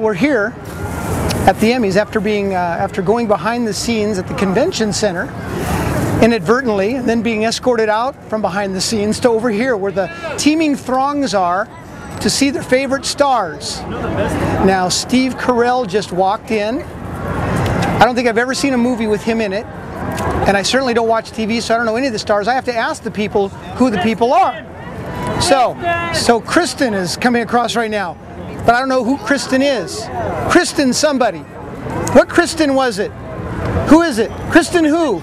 we're here at the Emmys after going behind the scenes at the convention center inadvertently, and then being escorted out from behind the scenes to over here where the teeming throngs are to see their favorite stars. Now, Steve Carell just walked in. I don't think I've ever seen a movie with him in it, and I certainly don't watch TV, so I don't know any of the stars. I have to ask the people who the people are. So Kristen is coming across right now, but I don't know who Kristen is. Kristen somebody. What Kristen was it? Who is it? Kristen who?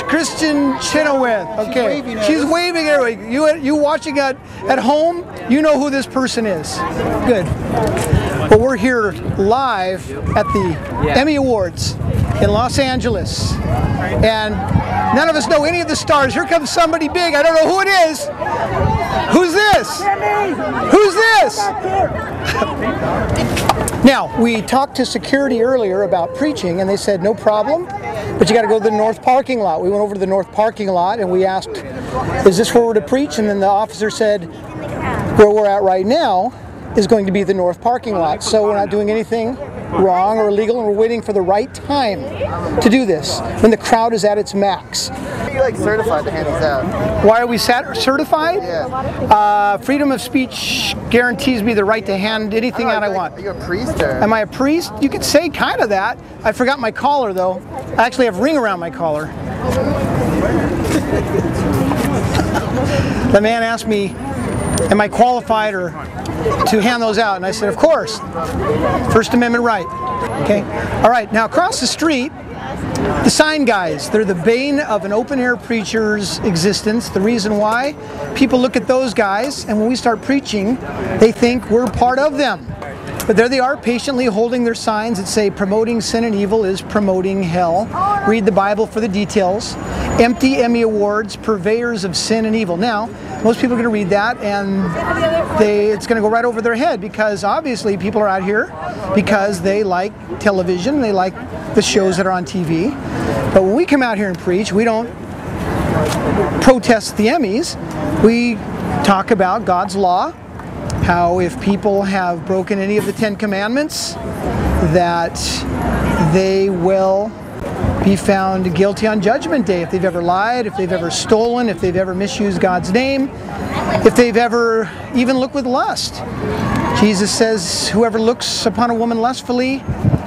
Kristen Chenoweth. Okay, she's waving everybody. You watching at home, you know who this person is. Good. Well, we're here live at the Emmy Awards in Los Angeles, and none of us know any of the stars. Here comes somebody big. I don't know who it is. Who's this? Who's this? Now, we talked to security earlier about preaching, and they said no problem, but you got to go to the north parking lot. We went over to the north parking lot and we asked, is this where we're to preach? And then the officer said, where we're at right now is going to be the north parking lot. So we're not doing anything wrong or illegal, and we're waiting for the right time to do this, when the crowd is at its max. Are you like certified to hand these out? Why are we certified? Yeah. Freedom of speech guarantees me the right to hand anything out I want. Are you a priest or? Am I a priest? You could say kind of that. I forgot my collar though. I actually have a ring around my collar. The man asked me, am I qualified to hand those out? And I said, of course. First Amendment right. Okay. All right. Now across the street, the sign guys. They're the bane of an open-air preacher's existence. The reason why? People look at those guys, and when we start preaching, they think we're part of them. But there they are, patiently holding their signs that say, promoting sin and evil is promoting hell. Read the Bible for the details. Empty Emmy Awards, purveyors of sin and evil. Now, most people are going to read that, and it's going to go right over their head, because obviously people are out here because they like television, they like the shows that are on TV. But when we come out here and preach, we don't protest the Emmys. We talk about God's law, how if people have broken any of the 10 Commandments, that they will be found guilty on Judgment Day. If they've ever lied, if they've ever stolen, if they've ever misused God's name, if they've ever even looked with lust. Jesus says, whoever looks upon a woman lustfully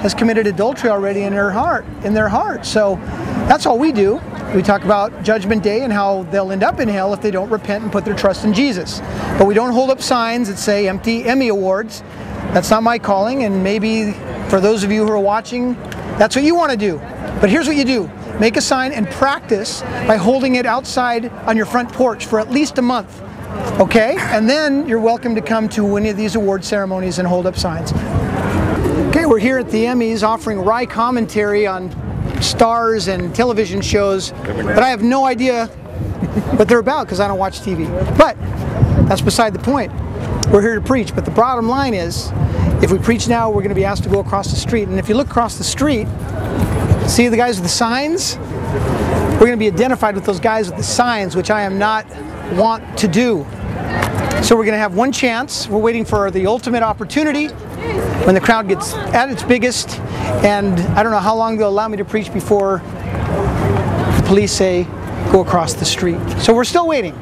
has committed adultery already in their heart. So that's all we do. We talk about Judgment Day and how they'll end up in hell if they don't repent and put their trust in Jesus. But we don't hold up signs that say empty Emmy Awards. That's not my calling, and maybe for those of you who are watching, that's what you want to do. But here's what you do. Make a sign and practice by holding it outside on your front porch for at least a month. Okay? And then you're welcome to come to any of these award ceremonies and hold up signs. Okay, we're here at the Emmys offering wry commentary on stars and television shows, but I have no idea what they're about because I don't watch TV. But that's beside the point. We're here to preach, but the bottom line is, if we preach now, we're going to be asked to go across the street. And if you look across the street, see the guys with the signs? We're going to be identified with those guys with the signs, which I am not want to do. So we're going to have one chance. We're waiting for the ultimate opportunity when the crowd gets at its biggest, and I don't know how long they'll allow me to preach before the police say go across the street. So we're still waiting.